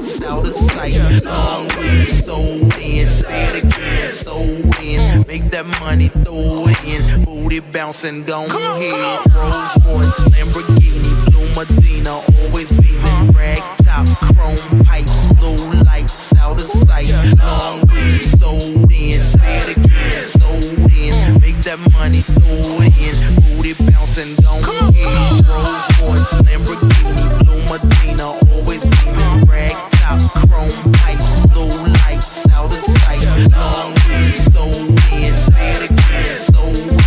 lights, out of sight. Long weed, so in, say it again, so in. Make that money, throw it in. Booty bouncing, don't hit. Rolls Royce, Lamborghini, Blue Medina, always beaming. Rag top, chrome pipes, blue lights, out of sight. Long weed, so in, say it again, so in. Make that money, throw it in. Booty bouncing, don't hit. Rolls Royce, Lamborghini, Blue Medina, always beaming. Rag top, chrome pipes, blue lights, out of sight. Long weed, so in, say it again, so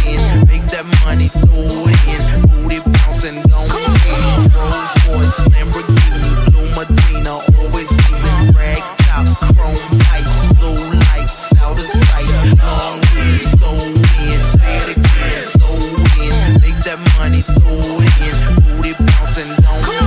in. Make that money, throw it in. Booty bouncing, don't hit. Rolls Royce, Lamborghini, Blue Medina, always beaming. Rag top, chrome pipes, blue lights, out of sight. Long weed, so in, say it again, so in. Make that money, throw it in. Booty bouncing, don't hit.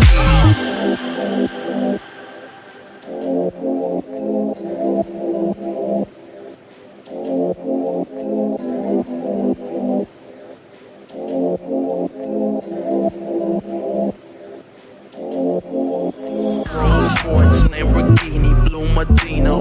Rolls Royce, Lamborghini, Blue Medina,